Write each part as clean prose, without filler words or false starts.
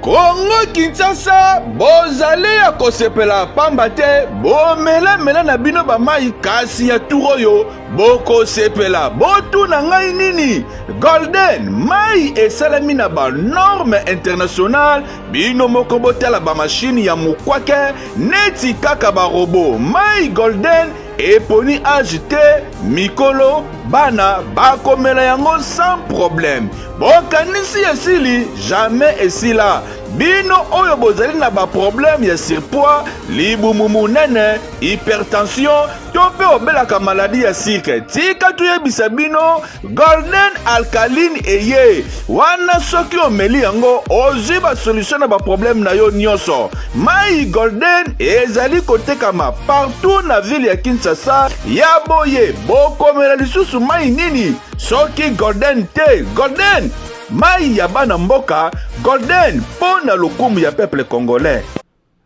Congo Kinshasa bozali ya kosepela pamba te bomelemela na bino bamai kasi ya turoyo bokosepela botuna ngai nini Golden mai esalemi na banorme international bino moko botala bamashini ya mokwake neti kaka barobo mai Golden eponi age te mikolo bana bakomela yango sans problème bokanisi esili jamais esila bino oyo bozali na baproblème ya surpoids libumu munene hypertension to mpe obelaka maladi ya sike tika tuyebisa bino Golden alkaline eye wana soki omeli yango ozwi basolution na baproblème na yo nyonso mai Golden ezali kotekama partout na ville ya Kinshasa ya boye bokomela lisusu mai nini soki Golden te Golden mai ya bana mboka Golden pour na lokumu ya peuple congolais.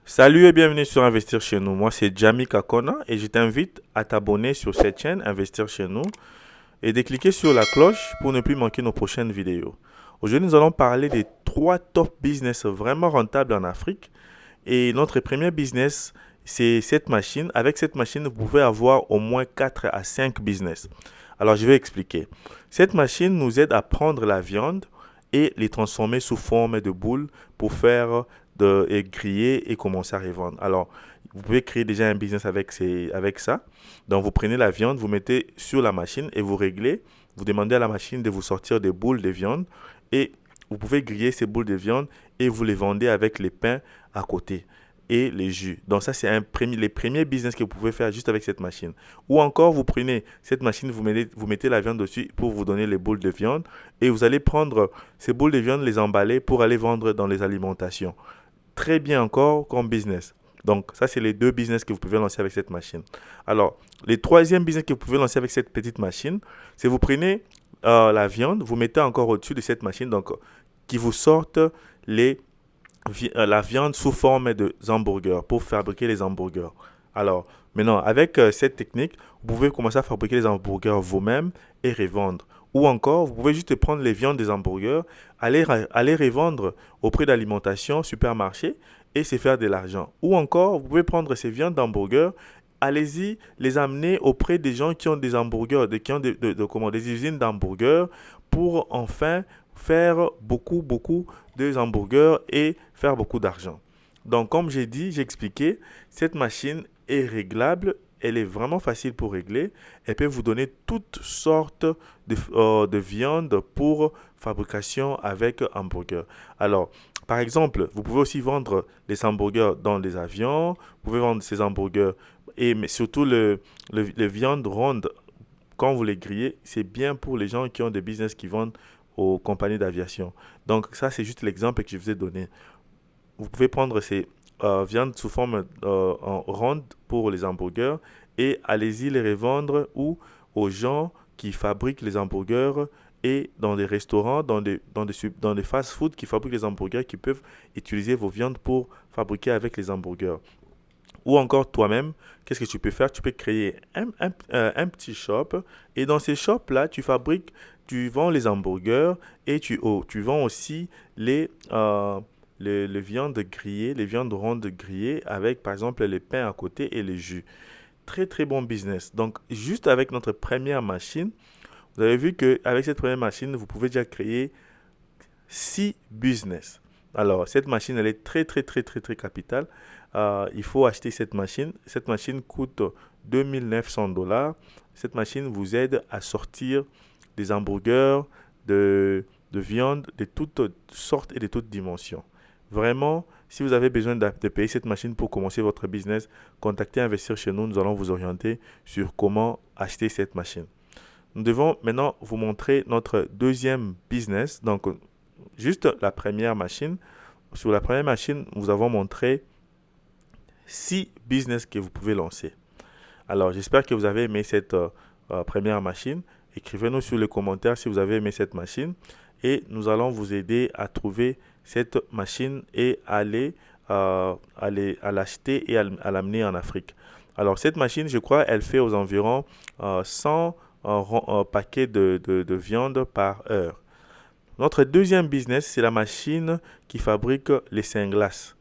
Salut et bienvenue sur Investir chez nous. Moi c'est Jamie Kakona et je t'invite à t'abonner sur cette chaîne Investir chez nous et de cliquer sur la cloche pour ne plus manquer nos prochaines vidéos. Aujourd'hui nous allons parler des 3 top business vraiment rentables en Afrique et notre premier business c'est cette machine. Avec cette machine vous pouvez avoir au moins 4 à 5 business. Alors je vais expliquer. Cette machine nous aide à prendre la viande et les transformer sous forme de boules pour faire et griller et commencer à revendre. Alors, vous pouvez créer déjà un business avec ça. Donc, vous prenez la viande, vous mettez sur la machine et vous réglez. Vous demandez à la machine de vous sortir des boules de viande et vous pouvez griller ces boules de viande et vous les vendez avec les pains à côté et les jus. Donc ça, c'est les premiers business que vous pouvez faire juste avec cette machine. Ou encore, vous prenez cette machine, vous mettez la viande dessus pour vous donner les boules de viande et vous allez prendre ces boules de viande, les emballer pour aller vendre dans les alimentations. Très bien encore comme business. Donc ça, c'est les 2 business que vous pouvez lancer avec cette machine. Alors, le 3e business que vous pouvez lancer avec cette petite machine, c'est vous prenez la viande, vous mettez encore au-dessus de cette machine, donc qui vous sorte la viande sous forme de hamburgers pour fabriquer les hamburgers. Alors, maintenant, avec cette technique, vous pouvez commencer à fabriquer les hamburgers vous-même et revendre. Ou encore, vous pouvez juste prendre les viandes des hamburgers, aller revendre auprès d'alimentation, supermarché et se faire de l'argent. Ou encore, vous pouvez prendre ces viandes d'hamburgers, allez-y, les amener auprès des gens qui ont des hamburgers, qui ont des usines d'hamburgers pour enfin faire beaucoup de hamburgers et faire beaucoup d'argent. Donc, comme j'ai expliqué, cette machine est réglable. Elle est vraiment facile pour régler. Elle peut vous donner toutes sortes de viande pour fabrication avec hamburgers. Alors, par exemple, vous pouvez aussi vendre les hamburgers dans des avions. Vous pouvez vendre ces hamburgers mais surtout les viandes rondes. Quand vous les grillez, c'est bien pour les gens qui ont des business qui vendent aux compagnies d'aviation. Donc ça, c'est juste l'exemple que je vous ai donné. Vous pouvez prendre ces viandes sous forme en ronde pour les hamburgers et allez-y les revendre ou aux gens qui fabriquent les hamburgers et dans des restaurants, dans des fast-food qui fabriquent les hamburgers qui peuvent utiliser vos viandes pour fabriquer avec les hamburgers. Ou encore toi-même, qu'est-ce que tu peux faire? Tu peux créer un petit shop et dans ces shops-là, tu vends les hamburgers et tu vends aussi les viandes grillées, les viandes rondes grillées avec par exemple les pains à côté et les jus. Très très bon business. Donc juste avec notre première machine, vous avez vu qu'avec cette première machine, vous pouvez déjà créer 6 business. Alors cette machine, elle est très capitale. Il faut acheter cette machine. Cette machine coûte $2 900. Cette machine vous aide à sortir des hamburgers, de viande de toutes sortes et de toutes dimensions. Vraiment, si vous avez besoin de payer cette machine pour commencer votre business, contactez Investir chez nous. Nous allons vous orienter sur comment acheter cette machine. Nous devons maintenant vous montrer notre 2e business. Donc, juste la première machine. Sur la première machine, nous avons montré 6 business que vous pouvez lancer. Alors, j'espère que vous avez aimé cette première machine. Écrivez-nous sur les commentaires si vous avez aimé cette machine et nous allons vous aider à trouver cette machine et à l'acheter et à l'amener en Afrique. Alors, cette machine, je crois, elle fait aux environs 100 paquets de viande par heure. Notre deuxième business, c'est la machine qui fabrique les singlass.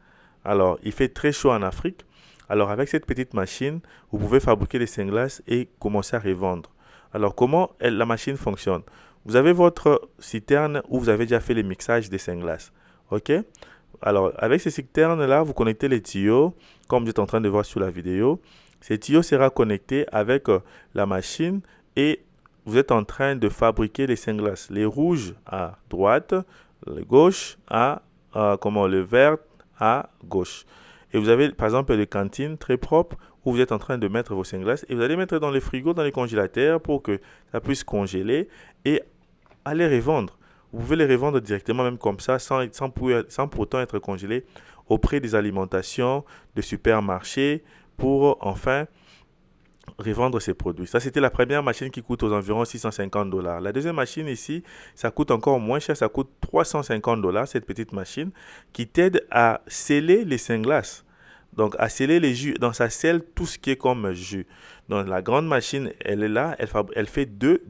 Alors, il fait très chaud en Afrique. Alors, avec cette petite machine, vous pouvez fabriquer les singlass et commencer à revendre. Alors, comment la machine fonctionne? Vous avez votre citerne où vous avez déjà fait les mixages des singlass. OK? Alors, avec ces citernes-là, vous connectez les tuyaux, comme vous êtes en train de voir sur la vidéo. Ces tuyaux sera connecté avec la machine et vous êtes en train de fabriquer les singlass. Les rouges à droite, le gauche le vert à gauche. Et vous avez par exemple les cantines très propres où vous êtes en train de mettre vos singlass et vous allez mettre dans les frigos, dans les congélateurs pour que ça puisse congeler et aller revendre. Vous pouvez les revendre directement même comme ça sans pourtant être congelé auprès des alimentations, de supermarchés pour enfin revendre ces produits. Ça, c'était la première machine qui coûte aux environs $650. La deuxième machine ici, ça coûte encore moins cher, ça coûte $350, cette petite machine qui t'aide à sceller les singlass. Donc, à sceller les jus. Donc, ça scelle tout ce qui est comme jus. Donc, la grande machine, elle est là, elle fait deux.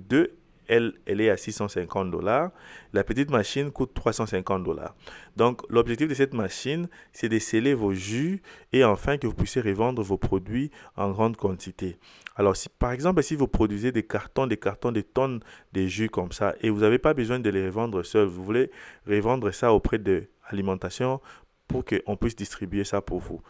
Elle est à $650. La petite machine coûte $350. Donc, l'objectif de cette machine, c'est de sceller vos jus et enfin que vous puissiez revendre vos produits en grande quantité. Alors, par exemple, si vous produisez des cartons, des tonnes de jus comme ça et vous n'avez pas besoin de les revendre seuls, vous voulez revendre ça auprès de l'alimentation pour qu'on puisse distribuer ça pour vous.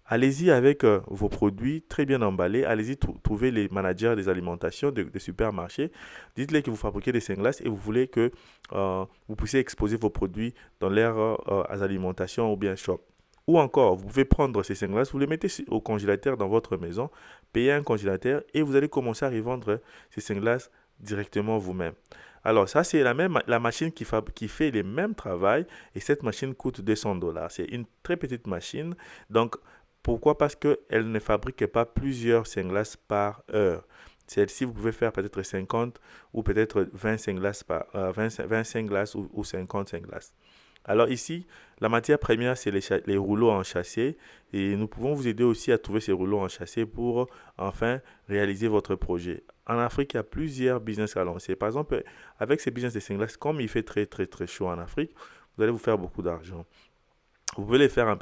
Allez-y avec vos produits très bien emballés. Allez-y trouver les managers des alimentations, des supermarchés. Dites-les que vous fabriquez des singlass et vous voulez que vous puissiez exposer vos produits dans leurs alimentations ou bien shop. Ou encore, vous pouvez prendre ces singlass, vous les mettez au congélateur dans votre maison, payer un congélateur et vous allez commencer à revendre ces singlass directement vous-même. Alors ça, c'est la machine qui fait le même travail et cette machine coûte $200. C'est une très petite machine. Donc, pourquoi? Parce qu'elle ne fabrique pas plusieurs singlass par heure. Celle-ci, vous pouvez faire peut-être 50 ou peut-être 20 singlass, 20 singlass ou 50 singlass. Alors ici, la matière première, c'est les rouleaux en châssis et nous pouvons vous aider aussi à trouver ces rouleaux en châssis pour enfin réaliser votre projet. En Afrique, il y a plusieurs business à lancer. Par exemple, avec ces business de singlass, comme il fait très très très chaud en Afrique, vous allez vous faire beaucoup d'argent. Vous pouvez les faire en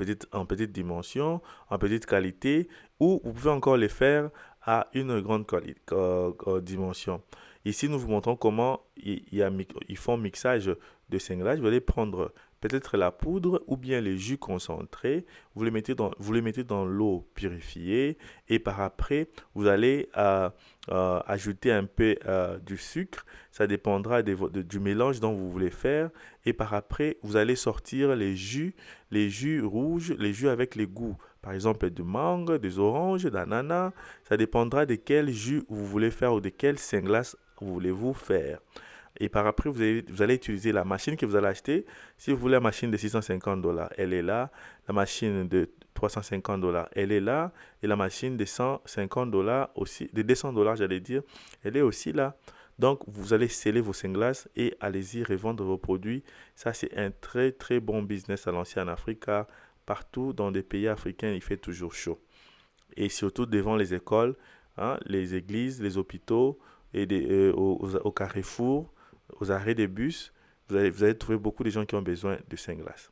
petite dimension, en petite qualité, ou vous pouvez encore les faire à une grande dimension. Ici, nous vous montrons comment ils font mixage de singlass. Vous allez prendre peut-être la poudre ou bien les jus concentrés. Vous les mettez dans l'eau purifiée et par après, vous allez ajouter un peu du sucre. Ça dépendra du mélange dont vous voulez faire. Et par après, vous allez sortir les jus rouges, les jus avec les goûts. Par exemple, de mangue, des oranges, d'ananas. Ça dépendra de quel jus vous voulez faire ou de quel singlass voulez-vous faire. Et par après, vous allez utiliser la machine que vous allez acheter. Si vous voulez la machine de $650, elle est là. La machine de $350, elle est là. Et la machine de $150 aussi, de $200, j'allais dire, elle est aussi là. Donc, vous allez sceller vos singlass et allez-y revendre vos produits. Ça, c'est un très, très bon business à lancer en Afrique car partout dans des pays africains, il fait toujours chaud. Et surtout devant les écoles, les églises, les hôpitaux et au carrefour, aux arrêts des bus, vous allez trouver beaucoup de gens qui ont besoin de singlass.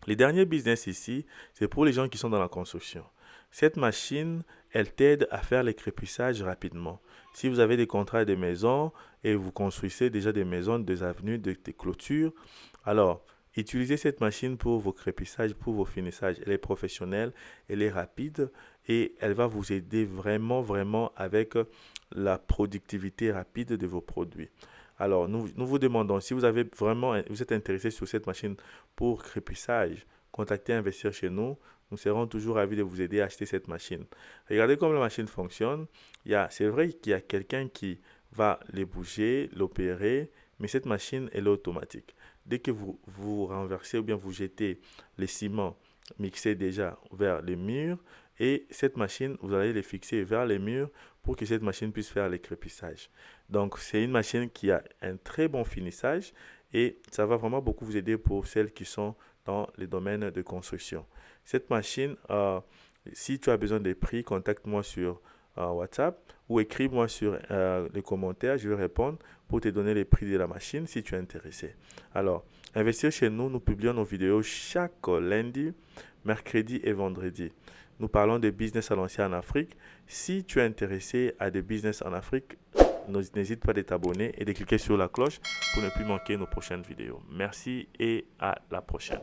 Les derniers business ici, c'est pour les gens qui sont dans la construction. Cette machine, elle t'aide à faire les crépissages rapidement. Si vous avez des contrats de maison et vous construisez déjà des maisons, des avenues, des clôtures, alors utilisez cette machine pour vos crépissages, pour vos finissages. Elle est professionnelle, elle est rapide et elle va vous aider vraiment, vraiment avec la productivité rapide de vos produits. Alors, nous vous demandons, si vous êtes intéressé sur cette machine pour crépissage, contactez Investir chez nous. Nous serons toujours ravis de vous aider à acheter cette machine. Regardez comment la machine fonctionne. C'est vrai qu'il y a quelqu'un qui va les bouger, l'opérer, mais cette machine, elle est automatique. Dès que vous renversez ou bien vous jetez les ciments mixés déjà vers les murs, et cette machine, vous allez les fixer vers les murs pour que cette machine puisse faire les crépissages. Donc, c'est une machine qui a un très bon finissage et ça va vraiment beaucoup vous aider pour celles qui sont dans les domaines de construction. Cette machine, si tu as besoin des prix, contacte-moi sur WhatsApp ou écris-moi sur les commentaires, je vais répondre pour te donner les prix de la machine si tu es intéressé. Alors, investir chez nous, nous publions nos vidéos chaque lundi, mercredi et vendredi. Nous parlons de business à l'ancienne en Afrique. Si tu es intéressé à des business en Afrique, n'hésite pas à t'abonner et de cliquer sur la cloche pour ne plus manquer nos prochaines vidéos. Merci et à la prochaine.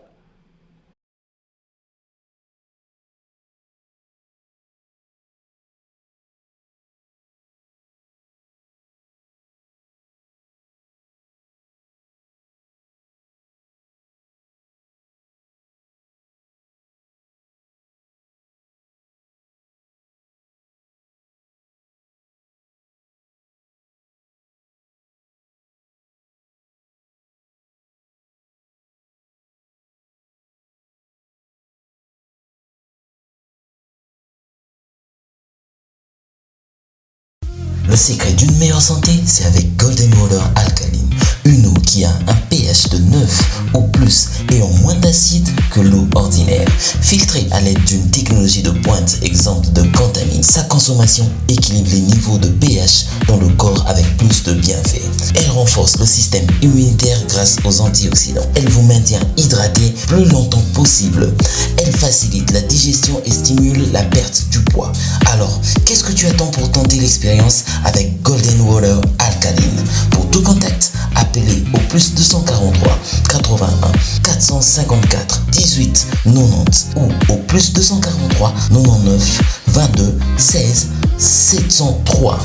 Le secret d'une meilleure santé, c'est avec Golden Water Alkaline. Une eau qui a un pH de 9 ou plus et en moins d'acide que l'eau ordinaire. Filtrée à l'aide d'une technologie de pointe exempte de contamines, sa consommation équilibre les niveaux de pH dans le corps avec plus de bienfaits. Elle renforce le système immunitaire grâce aux antioxydants. Elle vous maintient hydraté plus longtemps possible. Elle facilite la digestion et stimule la perte du poids. Alors, qu'est-ce que tu attends pour tenter l'expérience avec Golden Water Alkaline? Pour tout contact, appelez au plus 243 81 454 18 90 ou au plus 243 99 22 16 703.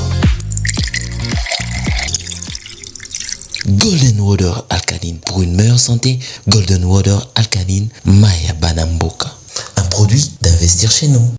Golden Water Alkaline. Pour une meilleure santé, Golden Water Alkaline Maya Banamboka. Un produit d'Investir chez nous.